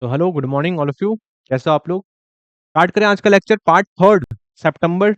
तो hello, good morning all of you. कैसे हो आप लोग? स्टार्ट करें आज का लेक्चर, पार्ट थर्ड। सितंबर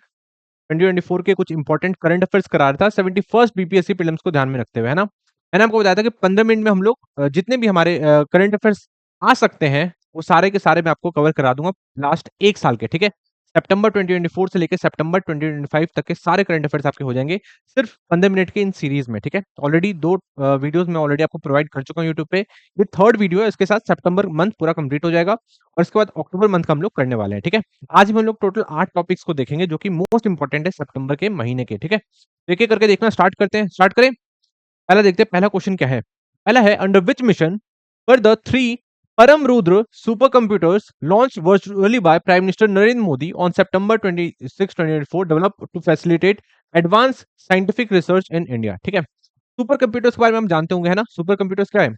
2024 के कुछ इंपॉर्टेंट करंट अफेयर्स करा रहा था 71st बीपीएससी प्रीलिम्स को ध्यान में रखते हुए, है ना। मैंने आपको बताया था कि 15 मिनट में हम लोग जितने भी हमारे करंट अफेयर्स आ सकते हैं वो सारे के सारे मैं आपको कवर करा दूंगा लास्ट एक साल के, ठीक है। सितंबर 2024 से लेकर सितंबर 2025 तक के सारे करंट अफेयर्स आपके हो जाएंगे सिर्फ 15 मिनट के इन सीरीज में, ठीक है। ऑलरेडी दो वीडियोस मैं ऑलरेडी आपको प्रोवाइड कर चुका हूँ यूट्यूब पे। ये थर्ड वीडियो है, इसके साथ सितंबर मंथ पूरा कंप्लीट हो जाएगा और इसके बाद अक्टूबर मंथ का हम लोग करने वाले हैं, ठीक है। आज भी हम लोग टोटल 8 टॉपिक्स को देखेंगे जो कि मोस्ट इंपॉर्टेंट है सितंबर के महीने के, ठीक है। तो एक एक करके देखना स्टार्ट करते हैं, स्टार्ट करें। पहला देखते हैं, पहला क्वेश्चन क्या है। पहला है, अंडर विच मिशन पर the three Param Rudra super computers launch virtually by prime minister Narendra Modi on September 26 2024 develop to facilitate advance scientific research in India, ठीक है। सुपर कंप्यूटर्स के बारे में हम जानते होंगे, है ना। सुपर कंप्यूटर्स क्या है?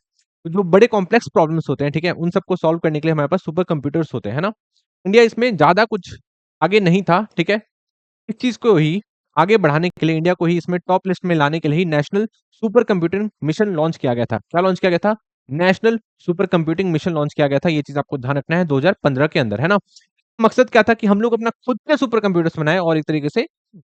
जो बड़े कॉम्प्लेक्स प्रॉब्लम्स होते हैं, ठीक है, उन सबको सॉल्व करने के लिए हमारे पास सुपर कंप्यूटर्स होते हैं, है ना। इंडिया इसमें ज्यादा कुछ आगे नहीं था, ठीक है। इस चीज को ही आगे बढ़ाने के लिए, इंडिया को ही इसमें टॉप लिस्ट में लाने के लिए ही national super computing mission launch किया गया था। क्या लॉन्च किया गया था? National super computing mission launch किया गया था। ये चीज आपको ध्यान रखना है, 2015 के अंदर, है ना। मकसद क्या था कि हम लोग अपना खुद के सुपर कंप्यूटर्स बनाए और एक तरीके से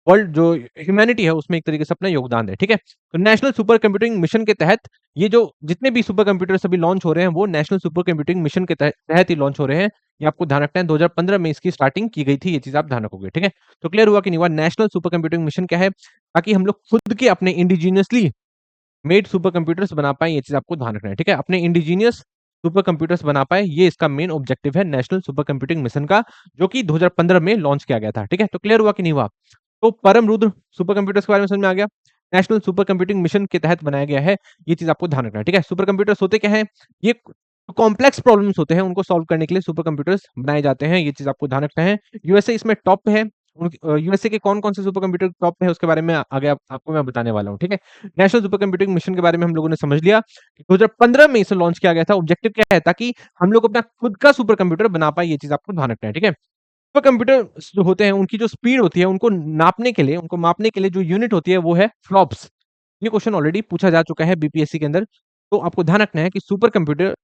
वर्ल्ड जो ह्यूमैनिटी है उसमें एक तरीके से अपना योगदान दे, ठीक है। तो नेशनल सुपर कंप्यूटिंग मिशन के तहत ये जो जितने भी सुपर कंप्यूटर्स अभी लॉन्च हो रहे हैं वो नेशनल सुपर कंप्यूटिंग मिशन के तहत ही लॉन्च हो रहे हैं। ये आपको ध्यान रखना है, 2015 में इसकी स्टार्टिंग की गई थी। ये चीज आप ध्यान रखोगे, ठीक है। तो क्लियर हुआ कि नहीं हुआ? नेशनल सुपर कंप्यूटिंग मिशन क्या है? ताकि हम लोग खुद के अपने इंडिजीनियसली मेड सुपर कंप्यूटर्स बना पाए। ये चीज आपको ध्यान रखना है, ठीक है। अपने इंडिजीनियस सुपर कंप्यूटर्स बना पाए, ये इसका मेन ऑब्जेक्टिव है नेशनल सुपर कंप्यूटिंग मिशन का, जो कि 2015 में लॉन्च किया गया था, ठीक है। तो क्लियर हुआ कि नहीं हुआ? तो परम रुद्र सुपर कंप्यूटर्स के बारे में समझ में आ गया। नेशनल सुपर कंप्यूटिंग मिशन के तहत बनाया गया है, ये चीज आपको ध्यान रखना है, ठीक है। सुपर कंप्यूटर्स होते क्या है? ये कॉम्प्लेक्स प्रॉब्लम्स होते हैं, उनको सॉल्व करने के लिए सुपर कंप्यूटर्स बनाए जाते हैं। ये चीज आपको ध्यान रखना है। यूएसए इसमें टॉप पे है। यूएसए के कौन कौन से सुपर कंप्यूटर टॉप पे है उसके बारे में आगे आपको मैं बताने वाला हूँ, ठीक है। नेशनल सुपर कंप्यूटिंग मिशन के बारे में हम लोगों ने समझ लिया कि 2015 में इसे लॉन्च किया गया था। ऑब्जेक्टिव क्या है? ताकि हम लोग अपना खुद का सुपर कंप्यूटर बना पाए। ये चीज आपको ध्यान रखना है, ठीक है। सुपर कंप्यूटर जो होते हैं उनकी जो स्पीड होती है उनको नापने के लिए, उनको मापने के लिए जो यूनिट होती है वो है फ्लॉप्स। ये क्वेश्चन ऑलरेडी पूछा जा चुका है बीपीएससी के अंदर। तो आपको ध्यान रखना है कि सुपर कंप्यूटर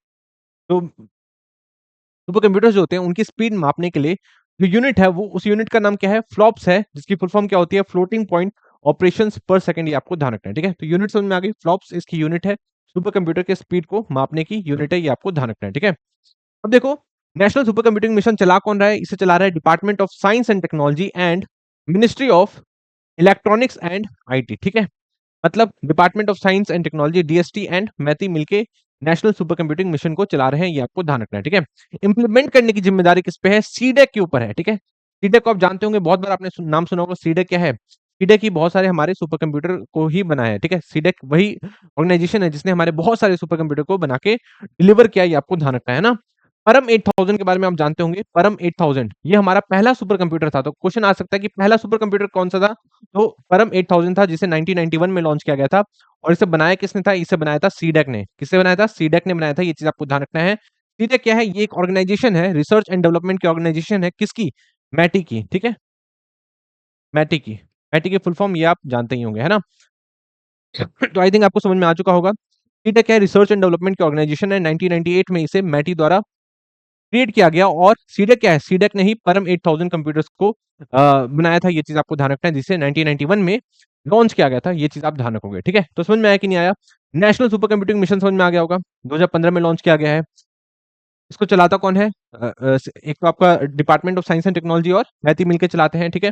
जो सुपर कंप्यूटर्स जो होते हैं उनकी स्पीड मापने के लिए जो यूनिट है वो, उस यूनिट का नाम क्या है? फ्लॉप्स है, जिसकी फुल फॉर्म क्या होती है? फ्लोटिंग पॉइंट ऑपरेशंस पर सेकंड। ये आपको ध्यान रखना है, ठीक है। तो यूनिट समझ में आ गई, फ्लॉप्स इसकी यूनिट है, सुपर कंप्यूटर के स्पीड को मापने की यूनिट है, ये आपको ध्यान रखना है, ठीक है। अब देखो, नेशनल सुपर कंप्यूटिंग मिशन चला कौन रहा है? इसे चला रहा है department of science and technology and ministry of electronics and IT, ठीक है। मतलब department of science and technology DST and MeitY मिलके नेशनल सुपर कंप्यूटिंग मिशन को चला रहे हैं, ये आपको ध्यान रखना है, ठीक है। इंप्लीमेंट करने की जिम्मेदारी किस पे है? सीडेक के ऊपर है, ठीक है। सीडेक को आप जानते होंगे, बहुत बार आपने नाम सुना होगा। सीडेक क्या है? सीडेक ही बहुत सारे हमारे सुपर कंप्यूटर को ही बनाया है, ठीक है। सीडेक वही ऑर्गेनाइजेशन है जिसने हमारे बहुत सारे सुपर कंप्यूटर को बना के डिलीवर किया, ये आपको ध्यान रखना है ना। परम 8000 के बारे में आप जानते होंगे। परम 8000 ये हमारा पहला सुपर कंप्यूटर था। तो क्वेश्चन आ सकता है कि पहला सुपर कंप्यूटर कौन सा था? तो परम 8000 था, जिसे 1991 में लॉन्च किया गया था। और इसे बनाया किसने था? इसे बनाया था सीडेक ने। किसने बनाया था? सीडेक ने बनाया था। ये चीज आपको ध्यान रखना है। सीडेक क्या है? ये एक ऑर्गेनाइजेशन है, रिसर्च एंड डेवलपमेंट की ऑर्गेनाइजेशन है। किसकी? मैटी की, ठीक है। मैटी की। मैटी की फुल फॉर्म ये आप जानते ही होंगे, है ना। तो आई थिंक आपको समझ में आ चुका होगा। सीडेक क्या है? रिसर्च एंड डेवलपमेंट की ऑर्गेनाइजेशन है। 1998 में इसे मैटी द्वारा क्रिएट किया गया। और सीडेक क्या है? सीडेक ने ही परम 8000 कंप्यूटर्स को बनाया था। ये चीज आपको ध्यान रखना है, जिसे 1991 में लॉन्च किया गया था। ये चीज आप ध्यान रखोगे, ठीक है। तो समझ में आया कि नहीं आया? नेशनल सुपर कंप्यूटिंग मिशन समझ में आ गया होगा, 2015 में लॉन्च किया गया है। इसको चलाता कौन है? एक तो आपका department of science and technology और मैथी मिलकर चलाते हैं, ठीक है।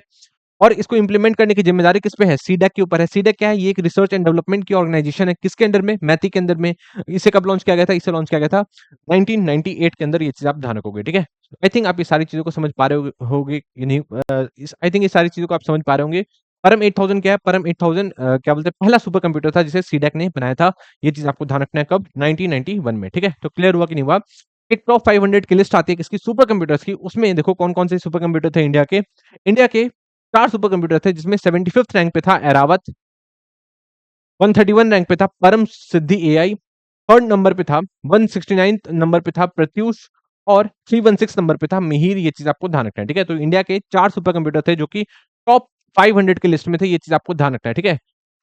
और इसको इंप्लीमेंट करने की जिम्मेदारी किस पे है? सीडेक के ऊपर है। सीडेक क्या है? ये एक रिसर्च एंड डेवलपमेंट की ऑर्गेनाइजेशन है। किसके अंडर में? मैथी के अंदर में। इसे कब लॉन्च किया गया था? इसे लॉन्च किया गया था 1998 के अंदर। ये चीज आप ध्यान रखोगे, ठीक है। आई थिंक आप ये सारी चीजों को समझ पा रहे होगे कि नहीं? आई थिंक ये सारी चीजों को आप समझ पा रहे होंगे। परम 8000 क्या है? परम 8000 क्या बोलते हैं, पहला सुपर कंप्यूटर था जिसे सीडेक ने बनाया था। ये चीज आपको ध्यान रखना है, कब? 1991 में, ठीक है। तो क्लियर हुआ कि नहीं हुआ? एक टॉप 500 की लिस्ट आती है किसकी? सुपर कंप्यूटर्स की। उसमें देखो कौन कौन से सुपर कंप्यूटर थे इंडिया के। इंडिया के 4 सुपर कंप्यूटर थे, जिसमें 75th रैंक पे था एरावत, 131 रैंक पे था परम सिद्धि एआई, थर्ड नंबर पे था, 169 नंबर पे था प्रत्यूष, और 316 नंबर पे था मिहिर। ये चीज आपको ध्यान रखना है, ठीक है। तो इंडिया के 4 सुपर कंप्यूटर थे जो कि टॉप 500 की लिस्ट में थे। ये चीज आपको ध्यान रखना है, ठीक है।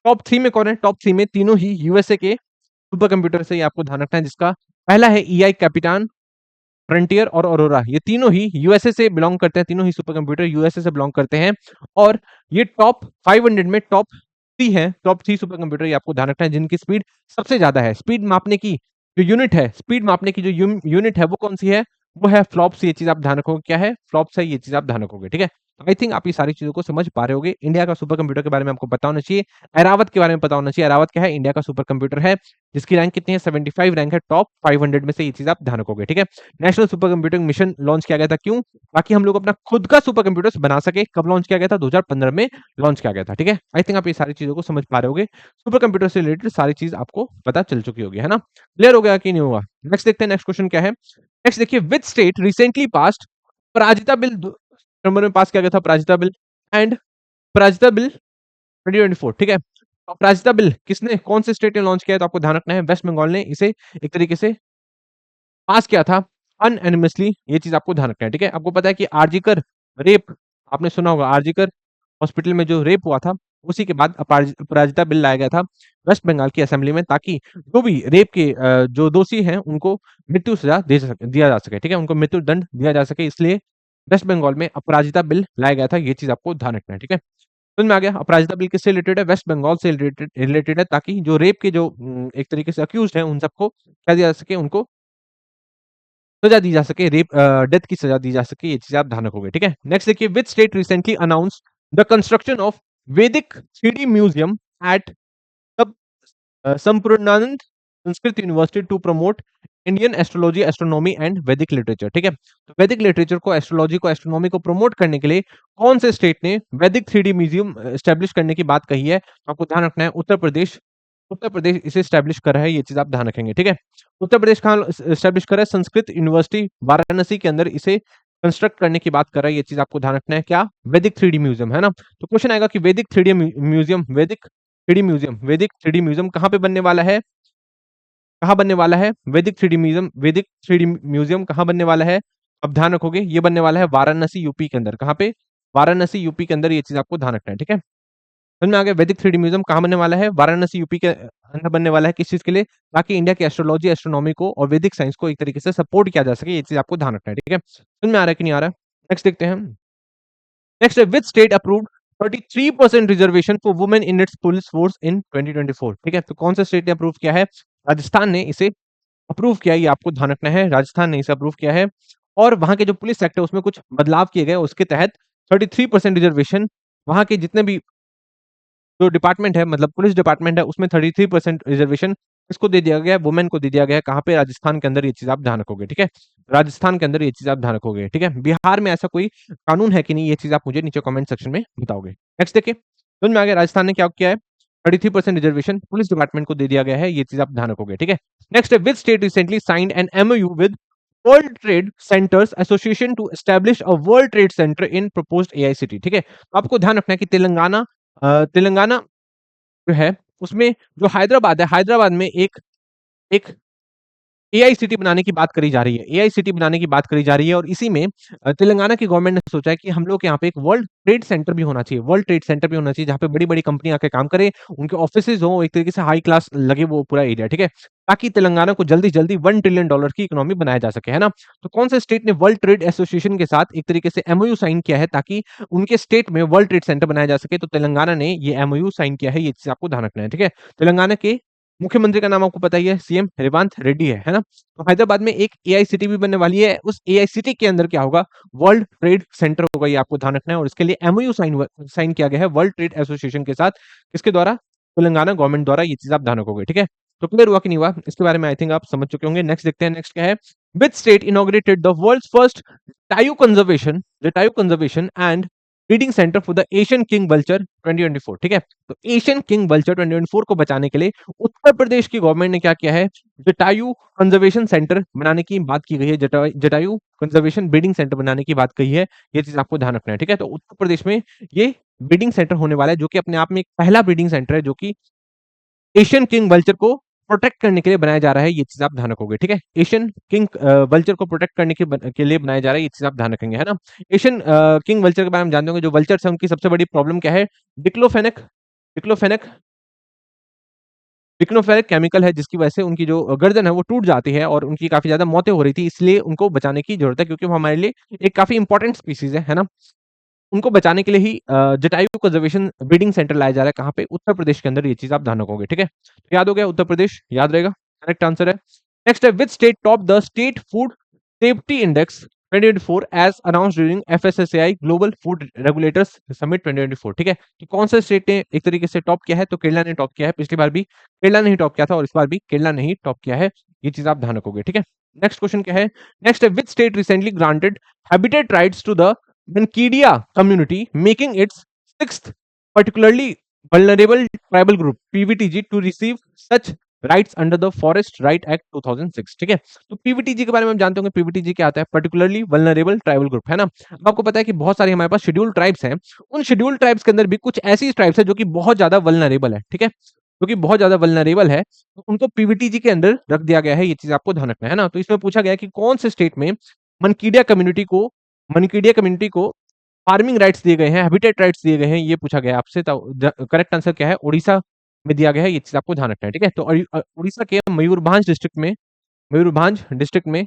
टॉप 3 में कौन है? टॉप 3 में तीनों ही यूएसए के सुपर कंप्यूटर से, ये आपको ध्यान रखना है, जिसका पहला है ईआई कैपिटान, फ्रंटियर और अरोरा, ये तीनों ही यूएसए से बिलोंग करते हैं, तीनों ही सुपर कंप्यूटर यूएसए से बिलोंग करते हैं। और ये टॉप 500 में टॉप 3 है, टॉप 3 सुपर कंप्यूटर ये आपको ध्यान रखना है जिनकी स्पीड सबसे ज्यादा है। स्पीड मापने की जो यूनिट है, स्पीड मापने की जो यूनिट है वो कौन सी है, वो है फ्लॉप्स। ये चीज आप ध्यान रखोगे, क्या है, फ्लॉप्स है, ये चीज आप ध्यान रखोगे, ठीक है। आई थिंक आप ये सारी चीजों को समझ पा रहे होगे। इंडिया का सुपर कंप्यूटर के बारे में आपको पता होना चाहिए, एरावत के बारे में पता होना चाहिए। एरावत क्या है, इंडिया का सुपर कंप्यूटर है जिसकी रैंक कितनी है, 75 रैंक है टॉप 500 में से, ये चीज आप ध्यान रखोगे, ठीक है। National super computing mission launch किया गया था, क्यों, ताकि हम लोग अपना खुद का सुपर कंप्यूटर बना सके। कब लॉन्च किया गया था, 2015 में लॉन्च किया गया था, ठीक है। आई थिंक आप ये सारी चीजों को समझ पा रहे होगे, सुपर कंप्यूटर से रिलेटेड सारी चीज आपको पता चल चुकी होगी, है ना। क्लियर हो गया कि नहीं हुआ। नेक्स्ट देखते हैं, नेक्स्ट क्वेश्चन क्या है। नेक्स्ट देखिए, which state recently passed Parajita bill, number में पास किया गया था Parajita bill, and Parajita bill 2024, ठीक है। अपराजिता बिल किसने, कौन से स्टेट ने लॉन्च किया है, तो आपको ध्यान रखना है वेस्ट बंगाल ने इसे एक तरीके से पास किया था अनएनिमसली, ये चीज आपको ध्यान रखना है, ठीक है। आपको पता है कि आरजीकर रेप, आपने सुना होगा आरजीकर हॉस्पिटल में जो रेप हुआ था, उसी के बाद अपराजिता बिल लाया गया था वेस्ट बंगाल की असेंबली में, ताकि जो भी रेप के जो दोषी हैं उनको मृत्यु सजा दिया जा सके, ठीक है, उनको मृत्यु दंड दिया जा सके, इसलिए वेस्ट बंगाल में अपराजिता बिल लाया गया था। ये चीज आपको ध्यान रखना है, ठीक है। समझ में आ गया। अपराजिता बिल किससे रिलेटेड है, वेस्ट बंगाल से रिलेटेड है, ताकि जो रेप के जो एक तरीके से अक्यूज्ड हैं उन सबको क्या दिया जा सके, उनको सजा दी जा सके, रेप डेथ की सजा दी जा सके, ये चीज आप ध्यान रखोगे, ठीक है। नेक्स्ट देखिए, which state recently announce the construction of Vedic 3D museum at Sampurnanand Sanskrit university to promote Indian astrology, astronomy and Vedic literature, ठीक है। तो वैदिक लिटरेचर को, एस्ट्रोलॉजी को, एस्ट्रोनॉमी को प्रमोट करने के लिए कौन से स्टेट ने वैदिक 3D म्यूजियम एस्टेब्लिश करने की बात कही है, तो आपको ध्यान रखना है उत्तर प्रदेश। उत्तर प्रदेश इसे एस्टेब्लिश कर रहा है, ये चीज आप ध्यान रखेंगे, ठीक है। उत्तर प्रदेश कहाँ एस्टेब्लिश कर रहा है, संस्कृत यूनिवर्सिटी वाराणसी के अंदर इसे कंस्ट्रक्ट करने की बात कर रहा है, ये चीज आपको ध्यान रखना है, क्या, वैदिक 3D म्यूजियम, है ना। तो क्वेश्चन आएगा कि वैदिक 3D म्यूजियम, वैदिक 3D म्यूजियम कहाँ पे बनने वाला है, कहाँ बनने वाला है, वैदिक 3D म्यूजियम कहाँ बनने वाला है, अब ध्यान रखोगे, ये बनने वाला है वाराणसी यूपी के अंदर, कहाँ पे, वाराणसी यूपी के अंदर, ये चीज आपको ध्यान रखना है, ठीक है। समझ में आ गया, वैदिक 3D म्यूजियम कहाँ बनने वाला है, वाराणसी यूपी के अंदर बनने वाला है, किस चीज के लिए, ताकि इंडिया की एस्ट्रोलॉजी, एस्ट्रोनॉमी को और वैदिक साइंस को एक तरीके से सपोर्ट किया जा सके, ये चीज आपको ध्यान रखना है, ठीक है। समझ में आ रहा है कि नहीं आ रहा है। नेक्स्ट देखते हैं, नेक्स्ट है, which state approved 33% reservation for women in its police force in 2024, ठीक है। तो कौन सा स्टेट ने अप्रूव किया है, राजस्थान ने इसे अप्रूव किया है, ये आपको ध्यान रखना है, राजस्थान ने इसे अप्रूव किया है। और वहां के जो पुलिस सेक्टर उसमें कुछ बदलाव किए गए, उसके तहत 33% रिजर्वेशन वहां के जितने भी जो डिपार्टमेंट है, मतलब पुलिस डिपार्टमेंट है, उसमें 33% रिजर्वेशन किसको दे दिया गया है, वुमेन को दे दिया गया है, कहाँ पे, राजस्थान के अंदर, ये चीज आप ध्यान रखोगे, ठीक है। राजस्थान के अंदर ये चीज आप ध्यान रखोगे, ठीक है। बिहार में ऐसा कोई कानून है कि नहीं, ये चीज आप मुझे नीचे कमेंट सेक्शन में बताओगे। नेक्स्ट देखिए, समझ में आ गया, राजस्थान ने क्या किया है, 33% रिजर्वेशन पुलिस डिपार्टमेंट को दे दिया गया है, ये चीज आप ध्यान रखोगे, ठीक है। नेक्स्ट है, which state recently signed an MOU with world trade centres association to establish a world trade centre in proposed AICT, ठीक है। तो आपको ध्यान रखना है कि तेलंगाना जो है उसमें जो हैदराबाद है, हैदराबाद में एक एक एआईसीटी बनाने की बात करी जा रही है, एआईसीटी बनाने की बात करी जा रही है, और इसी में तेलंगाना की गवर्नमेंट ने सोचा है कि हम लोग यहाँ पे एक वर्ल्ड ट्रेड सेंटर भी होना चाहिए, वर्ल्ड ट्रेड सेंटर भी होना चाहिए, जहाँ पे बड़ी बड़ी कंपनी आके काम करे, उनके ऑफिसेज हो, एक तरीके से हाई क्लास लगे वो पूरा एरिया, ठीक है, ताकि तेलंगाना को जल्दी जल्दी $1 ट्रिलियन की इकोनॉमी बनाया जा सके, है ना। तो कौन से स्टेट ने वर्ल्ड ट्रेड एसोसिएशन के साथ एक तरीके से एमओयू साइन किया है, ताकि उनके स्टेट में वर्ल्ड ट्रेड सेंटर बनाया जा सके, तो तेलंगाना ने ये एमओयू साइन किया है, ये चीज आपको ध्यान रखना है, ठीक है। तेलंगाना के मुख्यमंत्री का नाम आपको पता ही है, सीएम रेवंत रेड्डी है ना। तो हैदराबाद में एक एआईसीटी भी बनने वाली है, उस एआईसीटी के अंदर क्या होगा, वर्ल्ड ट्रेड सेंटर होगा, ये आपको ध्यान रखना है, और इसके लिए एमओयू साइन किया गया है वर्ल्ड ट्रेड एसोसिएशन के साथ, किसके द्वारा, तेलंगाना गवर्नमेंट द्वारा, ये चीज आप ध्यान रखोगे, ठीक है। तो क्लियर हुआ कि नहीं हुआ, इसके बारे में आई थिंक आप समझ चुके होंगे। नेक्स्ट देखते हैं, नेक्स्ट क्या है, which state inaugurated the world's first टायू conservation and breeding centre for the Asian king vulture 2024, ठीक है। तो एशियन किंग वल्चर 2024 को बचाने के लिए उत्तर प्रदेश की गवर्नमेंट ने क्या किया है, जटायु कंजर्वेशन सेंटर बनाने की बात की गई है, जटायु कंजर्वेशन ब्रीडिंग सेंटर बनाने की बात कही है, ये चीज आपको ध्यान रखना है, ठीक है। तो उत्तर प्रदेश में ये ब्रीडिंग सेंटर होने वाला है, जो कि अपने आप में एक पहला ब्रीडिंग सेंटर है, जो कि एशियन किंग वल्चर को प्रोटेक्ट करने के लिए बनाया जा रहा है, ये चीज आप ध्यान रखोगे, ठीक है। एशियन किंग वल्चर को प्रोटेक्ट करने के लिए बनाया जा रहा है, ये चीज आप ध्यान रखेंगे, है ना। एशियन किंग वल्चर के बारे में जानते होंगे, जो वल्चर्स है उनकी सबसे बड़ी प्रॉब्लम क्या है, डिक्लोफेनेक डिक्लोफेनेक लिग्नोफेरिक केमिकल है जिसकी वजह से उनकी जो गर्दन है वो टूट जाती है और उनकी काफ़ी ज़्यादा मौतें हो रही थी, इसलिए उनको बचाने की ज़रूरत है क्योंकि वो हमारे लिए एक काफ़ी इंपॉर्टेंट स्पीशीज़ है ना? उनको बचाने के लिए ही जटायु कंज़र्वेशन ब्रीडिंग सेंटर लाया जा रहा है कहाँ पे? उत्तर प्रदेश के अंदर, ये चीज़ आप ध्यान रखोगे, ठीक है? तो याद हो गया उत्तर प्रदेश, याद रहेगा, करेक्ट आंसर है। नेक्स्ट है which state top the state food safety index 2024 as announced during FSSAI global food regulators summit 2024, ठीक है? कि कौन सा स्टेट ने एक तरीके से टॉप किया है? तो केरला ने टॉप किया है, पिछली बार भी केरला ने ही टॉप किया था और इस बार भी केरला ने ही टॉप किया है, ये चीज़ आप ध्यान रखोगे, ठीक है? नेक्स्ट क्वेश्चन क्या है? नेक्स्ट है which state recently granted habitat rights to the Mankidia community, making its sixth particularly vulnerable tribal group (PVTG) to receive such rights under the Forest Right Act 2006, ठीक है? तो PVTG के बारे में हम जानते होंगे, PVTG क्या आता है? पर्टिकुलरली वल्नरेबल ट्राइबल ग्रुप, है ना? अब आपको पता है कि बहुत सारी हमारे पास शेड्यूल्ड ट्राइब्स हैं, उन शेड्यूल्ड ट्राइब्स के अंदर भी कुछ ऐसी ट्राइब्स है जो कि बहुत ज़्यादा वल्नरेबल है, ठीक है? जो कि बहुत ज़्यादा वल्नरेबल है, तो उनको PVTG के अंदर रख दिया गया है, ये चीज़ आपको ध्यान रखना है ना? तो इसमें पूछा गया है कि कौन से स्टेट में मनकीडिया कम्युनिटी को फार्मिंग राइट्स दिए गए हैं, हैबिटेट राइट्स दिए गए हैं, ये पूछा गया है आपसे। तो करेक्ट आंसर क्या है? उड़ीसा में दिया गया है, ये चीज़ आपको ध्यान रखना है, ठीक है? तो उड़ीसा के मयूरभंज डिस्ट्रिक्ट में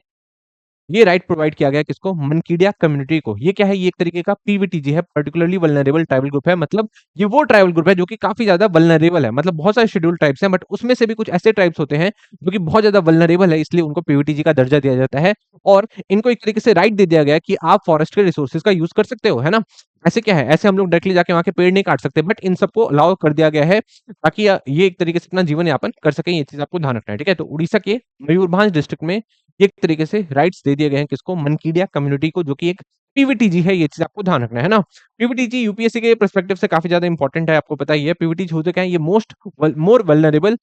ये राइट प्रोवाइड किया गया है किसको? मनकीडिया कम्युनिटी को। ये क्या है? ये एक तरीके का पीवीटीजी है, पर्टिकुलरली वल्नरेबल ट्राइबल ग्रुप है। मतलब ये वो ट्राइबल ग्रुप है जो कि काफ़ी ज़्यादा वल्नरेबल है। मतलब बहुत सारे शेड्यूल्ड ट्राइब्स हैं, बट उसमें से भी कुछ ऐसे ट्राइब्स होते हैं जो कि बहुत ज़्यादा वल्नरेबल है, इसलिए उनको पीवीटीजी का दर्जा दिया जाता है और इनको एक तरीके से राइट दे दिया गया है कि आप फॉरेस्ट के रिसोर्सेज का यूज़ कर सकते हो, है ना? ऐसे क्या है? ऐसे हम लोग डायरेक्टली जाके वहाँ के पेड़ नहीं काट सकते, बट इन सबको अलाउ कर दिया गया है ताकि ये एक तरीके से अपना जीवन यापन कर सकें, ये चीज़ आपको ध्यान रखना है, ठीक है? तो उड़ीसा के मयूरभंज डिस्ट्रिक्ट में एक तरीके से राइट्स दे दिए गए हैं किसको? मनकीडिया कम्युनिटी को, जो कि एक पीवीटीजी है, ये चीज़ आपको ध्यान रखना है ना? पीवीटीजी यूपीएससी के पर्सपेक्टिव से काफ़ी ज़्यादा इंपॉर्टेंट है, आपको पता ही है। पीवीटीजी होते क्या है? ये मोर वल्नरेबल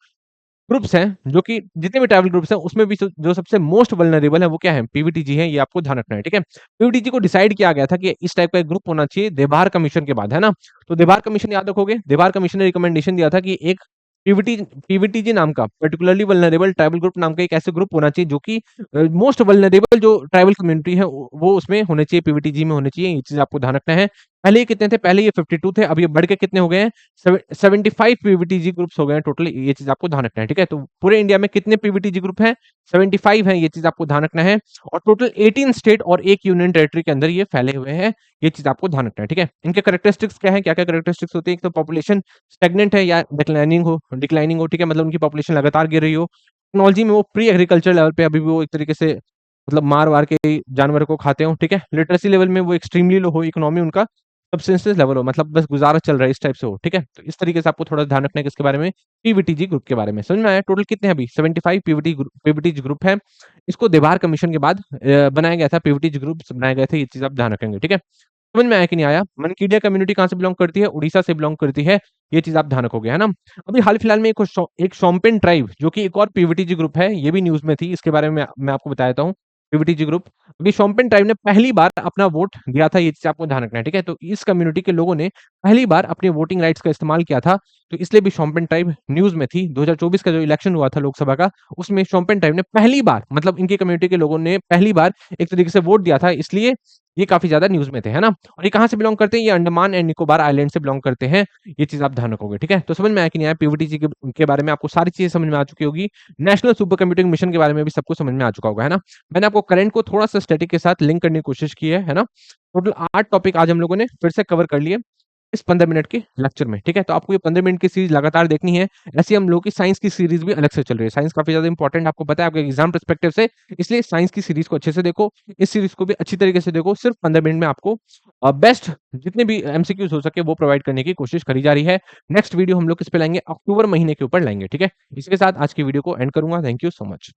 ग्रुप्स हैं, जो कि जितने भी ट्राइबल ग्रुप्स हैं, उसमें भी जो सबसे मोस्ट वल्नरेबल है, वो क्या है? पीवीटीजी है, ये आपको ध्यान रखना है, ठीक है? पीवीटीजी को डिसाइड किया गया था कि इस टाइप का एक ग्रुप होना चाहिए देबार कमीशन के बाद, है ना? तो देबार कमीशन याद रखोगे, देबार कमीशन ने रिकमेंडेशन दिया था कि एक पीवीटीजी नाम का पर्टिकुलरली वल्नरेबल ट्राइबल ग्रुप नाम का एक ऐसे ग्रुप होना चाहिए जो कि मोस्ट वल्नरेबल जो ट्राइबल कम्युनिटी है वो उसमें होने चाहिए, पीवीटीजी में होने चाहिए, ये चीज़ आपको ध्यान रखना है। पहले ये कितने थे? पहले ये 52 थे, अब ये बढ़ के कितने हो गए हैं? 75 पीवीटीजी ग्रुप्स हो गए हैं टोटल, ये चीज़ आपको ध्यान रखना है, ठीक है? तो पूरे इंडिया में कितने पीवीटीजी ग्रुप हैं? 75 हैं, ये चीज़ आपको ध्यान रखना है और टोटल 18 स्टेट और 1 यूनियन टेरिटरी के अंदर ये फैले हुए हैं, ये चीज़ आपको ध्यान रखना है, ठीक है? इनके कैरेक्टरिस्टिक्स क्या हैं? क्या-क्या कैरेक्टरिस्टिक्स होती हैं? एक तो पॉपुलेशन स्टैग्नेंट है या डिक्लाइनिंग हो, ठीक है? मतलब उनकी पॉपुलेशन लगातार गिर रही हो। टेक्नोलॉजी में वो प्री एग्रीकल्चर लेवल पे अभी भी वो एक तरीके से मतलब मार-वार के ही जानवर को खाते हो, ठीक है? लिटरेसी लेवल में वो एक्सट्रीमली लो हो, इकोनॉमी उनका सब्सिस्टेंस लेवल हो, मतलब बस गुज़ारा चल रहा है, इस टाइप से हो, ठीक है? तो इस तरीके से आपको थोड़ा ध्यान रखना है किसके बारे में? पीवीटीजी ग्रुप के बारे में। समझ में आया? टोटल कितने हैं अभी? 75 पीवीटीजी ग्रुप हैं। इसको देबार कमीशन के बाद बनाया गया था, पीवीटीजी ग्रुप्स बनाए गए थे, ये चीज़ आप ध्यान रखेंगे, ठीक है? समझ में आया कि नहीं आया? मनकीडिया कम्युनिटी कहाँ से बिलॉन्ग करती है? उड़ीसा से बिलॉन्ग करती है, ये चीज़ आप ध्यान रखोगे, है ना? अभी हाल-फिलहाल में एक शोम्पेन ट्राइब जो कि एक और पीवीटीजी ग्रुप है, ये भी न्यूज़ में थी, इसके बारे में मैं आपको बता देता हूँ। पीवीटीजी ग्रुप, अभी शोम्पेन ट्राइब ने पहली बार अपना वोट दिया था, ये चीज़ आपको ध्यान रखना है, ठीक है? तो इस कम्युनिटी के लोगों ने पहली बार अपने वोटिंग राइट्स का इस्तेमाल किया था, तो इसलिए भी शोम्पेन ट्राइब न्यूज़ में थी। 2024 का जो इलेक्शन हुआ था लोकसभा का, उसमें शोम्पेन ट्राइब ने पहली बार मतलब इनकी कम्युनिटी के लोगों ने पहली बार एक तरीके से वोट दिया था, इसलिए ये काफ़ी ज़्यादा न्यूज़ में थे, है ना? और ये कहाँ से बिलॉन्ग करते हैं? ये अंडमान एंड निकोबार आइलैंड से बिलॉन्ग करते हैं, ये चीज़ आप ध्यान रखोगे, ठीक है? तो समझ में आया कि नहीं आया? पीवीटीजी के बारे में आपको सारी चीज़ें समझ में आ चुकी होगी। नेशनल सुपर कंप्यूटिंग मिशन के बारे में भी सब कुछ समझ में आ चुका होगा, है ना? मैंने आपको करंट को थोड़ा-सा स्टैटिक के साथ लिंक करने की कोशिश की है ना? टोटल 8 टॉपिक आज हम लोगों ने फिर से कवर कर लिए इस 15 मिनट के लेक्चर में, ठीक है? तो आपको ये 15 मिनट की सीरीज़ लगातार देखनी है। ऐसे ही हम लोगों की साइंस की सीरीज़ भी अलग से चल रही है। साइंस काफ़ी ज़्यादा इंपॉर्टेंट आपको पता है आपके एग्ज़ाम पर्सपेक्टिव से, इसलिए साइंस की सीरीज़ को अच्छे से देखो। इस सीरीज़ को भी अच्छी तरीके से देखो। सिर्फ 15 मिनट में आपको बेस्ट जितने भी एमसीक्यूज़ हो सके वो प्रोवाइड करने की कोशिश करी जा रही है। नेक्स्ट वीडियो हम लोग किस पे लाएँगे? अक्टूबर महीने के ऊपर लाएँगे, ठीक है? इसी के साथ आज की वीडियो को एंड करूँगा। Thank you so much.